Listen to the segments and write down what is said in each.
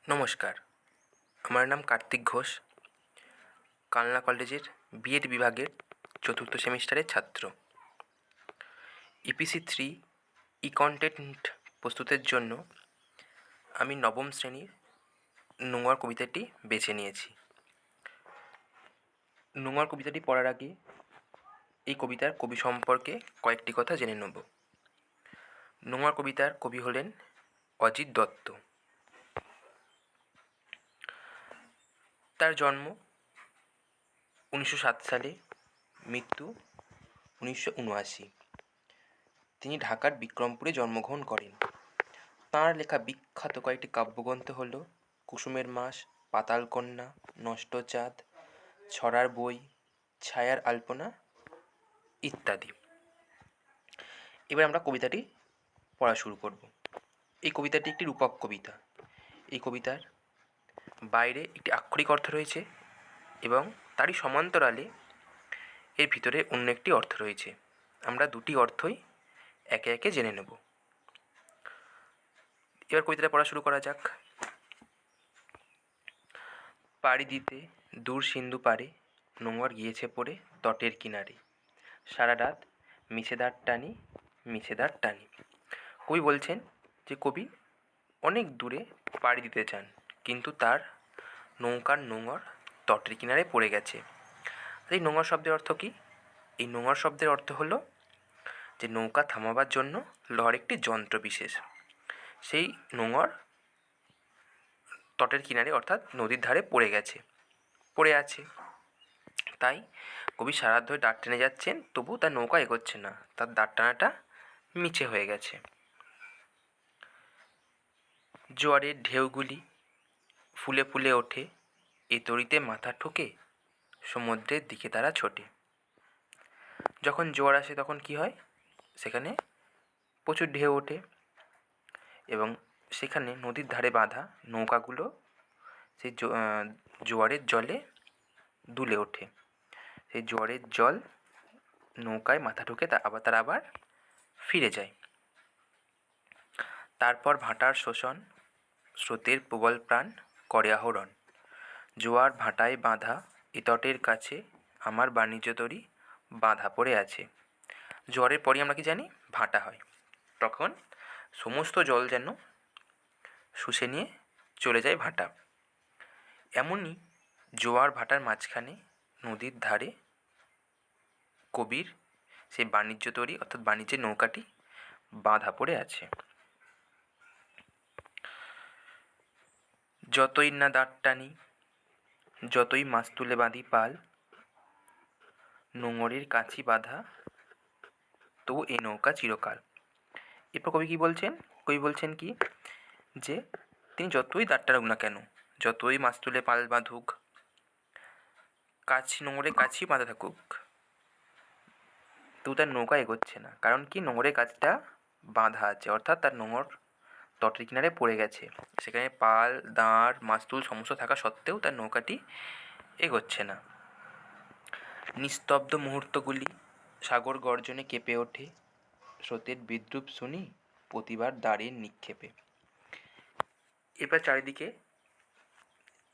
নমস্কার, আমার নাম কার্তিক ঘোষ। কালনা কলেজের বিএড বিভাগের চতুর্থ সেমিস্টারের ছাত্র। ইপিসি 3 কন্টেন্ট প্রস্তুতের জন্য আমি নবম শ্রেণীর নোংর কবিতাটি বেছে নিয়েছি। নোংর কবিতাটি পড়ার আগে এই কবিতার কবি সম্পর্কে কয়েকটি কথা জেনে নেব। নোংর কবিতার কবি হলেন অজিত দত্ত। তার জন্ম 1907 সালে, মৃত্যু 1979। তিনি ঢাকার বিক্রমপুরে জন্মগ্রহণ করেন। তাঁর লেখা বিখ্যাত কয়েকটি কাব্যগ্রন্থ হল কুসুমের মাস, পাতালকন্যা, নষ্ট চাঁদ, ছড়ার বই, ছায়ার আলপনা ইত্যাদি। এবার আমরা কবিতাটি পড়া শুরু করব। এই কবিতাটি একটি রূপক কবিতা। এই কবিতার বাইরে একটি আক্ষরিক অর্থ রয়েছে এবং তারই সমান্তরালে এর ভিতরে অন্য একটি অর্থ রয়েছে। আমরা দুটি অর্থই একে একে জেনে নেব। এবার কবিতাটা পড়া শুরু করা যাক। পাড়ি দিতে দূর সিন্ধু পারে, নোঙর গিয়েছে পড়ে তটের কিনারে, সারা রাত মিছেদার টানি মিছেদার টানি। কবি বলছেন যে কবি অনেক দূরে পাড়ি দিতে চান, কিন্তু তার নৌকার নোঙর তটের কিনারে পড়ে গেছে। এই নোঙর শব্দের অর্থ কী? এই নোঙর শব্দের অর্থ হলো যে নৌকা থামাবার জন্য লোহার একটি যন্ত্র বিশেষ। সেই নোঙর তটের কিনারে অর্থাৎ নদীর ধারে পড়ে আছে। তাই কবি সারা ধরে দাঁড় টেনে যাচ্ছেন, তবু তার নৌকা এগোচ্ছে না, তার দাঁড় টানাটা মিছে হয়ে গেছে। জোয়ারের ঢেউগুলি ফুলে ফুলে ওঠে, এ তরিতে মাথা ঠোকে সমুদ্রের দিকে তারা ছোটে। যখন জোয়ার আসে তখন কি হয়? সেখানে প্রচুর ঢেউ ওঠে এবং সেখানে নদীর ধারে বাঁধা নৌকাগুলো সেই জোয়ারের জলে দুলে ওঠে। সেই জোয়ারের জল নৌকায় মাথা ঠুকে তারা আবার ফিরে যায়। তারপর ভাটার শোষণ, স্রোতের প্রবল প্রাণ করে আহরণ, জোয়ার ভাটায় বাঁধা এ তটের কাছে আমার বাণিজ্য তরী বাঁধা পড়ে আছে। জোয়ারের পরই আমরা কি জানি? ভাটা হয়। তখন সমস্ত জল যেন শুষে নিয়ে চলে যায় ভাটা। এমনই জোয়ার ভাটার মাঝখানে নদীর ধারে কবির সেই বাণিজ্য তরী অর্থাৎ বাণিজ্যের নৌকাটি বাঁধা পড়ে আছে। যতই না দাঁড় টানি, যতই মাছ তুলে বাঁধি পাল, নোঙরের কাছি বাঁধা তবু এই নৌকা চিরকাল। এরপর কবি কী বলছেন? কবি বলছেন কি যে তিনি যতই দাঁড় টানুক না কেন, যতই মাছ তুলে পাল বাঁধুক, নোঙরের কাছি বাঁধা থাকুক, তবু তার নৌকা এগোচ্ছে না। কারণ কি? নোঙরের কাছটা বাঁধা আছে, অর্থাৎ তার নোঙর তটের কিনারে পড়ে গেছে। সেখানে পাল, দাঁড়, মাস্তুল সমস্ত থাকা সত্ত্বেও তার নৌকাটি এগোচ্ছে না। নিস্তব্ধ মুহূর্তগুলি সাগর গর্জনে কেঁপে ওঠে, স্রোতের বিদ্রূপ শুনি প্রতিবার দাঁড়ের নিক্ষেপে। এবার চারিদিকে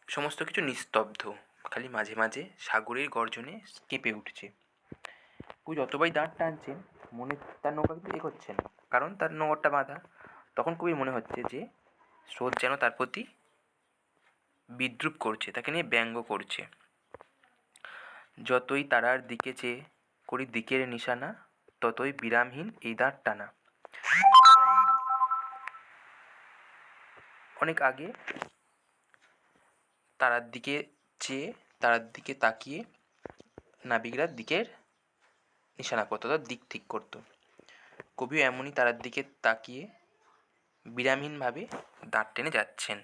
সমস্ত কিছু নিস্তব্ধ, খালি মাঝে মাঝে সাগরের গর্জনে কেঁপে উঠছে। কবি যতবারই দাঁড় টানছেন মনে তার নৌকা কিন্তু এগোচ্ছে না, কারণ তার নোঙরটা বাঁধা। তখন কবির মনে হচ্ছে যে স্রোত যেন তার প্রতি বিদ্রূপ করছে, তাকে নিয়ে ব্যঙ্গ করছে। যতই তারার দিকে চেয়ে করি দিকের নিশানা, ততই বিরামহীন এই দাঁড় টানা। অনেক আগে তারার দিকে চেয়ে, তারার দিকে তাকিয়ে নাবিকরা দিকের নিশানা করতো, অর্থাৎ দিক ঠিক করতো। কবিও এমনই তারার দিকে তাকিয়ে বিরামহীনভাবে দাঁড় টেনে যাচ্ছেন।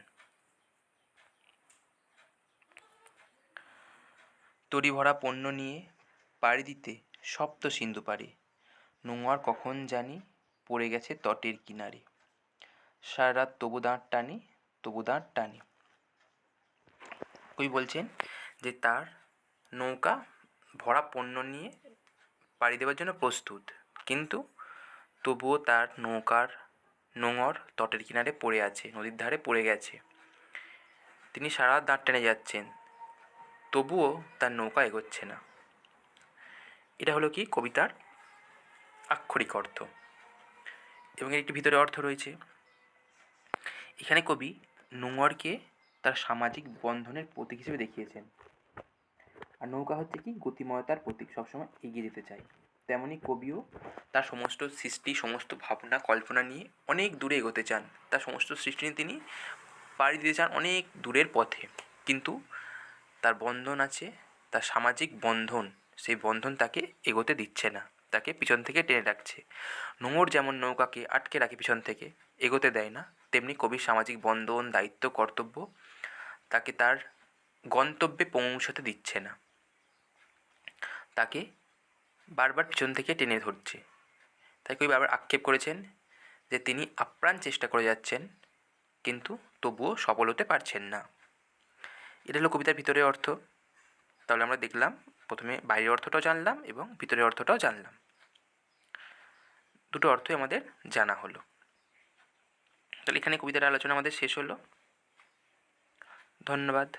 তরি ভরা পণ্য নিয়ে পাড়ি দিতে সপ্ত সিন্ধু পারে, নোঙর কখন জানি পড়ে গেছে তটের কিনারে, সারা রাত তবু দাঁড় টানি তবু দাঁড় টানি। কবি বলছেন যে তার নৌকা ভরা পণ্য নিয়ে পাড়ি দেওয়ার জন্য প্রস্তুত, কিন্তু তবুও তার নৌকার নোঙর তটের কিনারে পড়ে আছে, নদীর ধারে পড়ে গেছে। তিনি সারা রাত দাঁড় টেনে যাচ্ছেন, তবুও তার নৌকা এগোচ্ছে না। এটা হলো কি কবিতার আক্ষরিক অর্থ, এবং এর একটি ভিতরে অর্থ রয়েছে। এখানে কবি নোঙরকে তার সামাজিক বন্ধনের প্রতীক হিসেবে দেখিয়েছেন। আর নৌকা হচ্ছে কি গতিময়তার প্রতীক, সবসময় এগিয়ে যেতে চায়। তেমনি কবিও তার সমস্ত সৃষ্টি, সমস্ত ভাবনা, কল্পনা নিয়ে অনেক দূরে এগোতে চান। তার সমস্ত সৃষ্টি নিয়ে তিনি পাড়ি দিতে চান অনেক দূরের পথে, কিন্তু তার বন্ধন আছে, তার সামাজিক বন্ধন, সেই বন্ধন তাকে এগোতে দিচ্ছে না, তাকে পিছন থেকে টেনে রাখছে। নোঙর যেমন নৌকাকে আটকে রাখে পিছন থেকে, এগোতে দেয় না, তেমনি কবির সামাজিক বন্ধন, দায়িত্ব, কর্তব্য তাকে তার গন্তব্যে পৌঁছতে দিচ্ছে না, তাকে বারবার পিছন থেকে টেনে ধরছে। তাই কবি বারবার আক্ষেপ করেছেন যে তিনি আপ্রাণ চেষ্টা করে যাচ্ছেন, কিন্তু তবুও সফল হতে পারছেন না। এটা হলো কবিতার ভিতরের অর্থ। তাহলে আমরা দেখলাম, প্রথমে বাইরের অর্থটাও জানলাম এবং ভিতরের অর্থটাও জানলাম। দুটো অর্থই আমাদের জানা হলো। তাহলে এখানে কবিতার আলোচনা আমাদের শেষ হলো। ধন্যবাদ।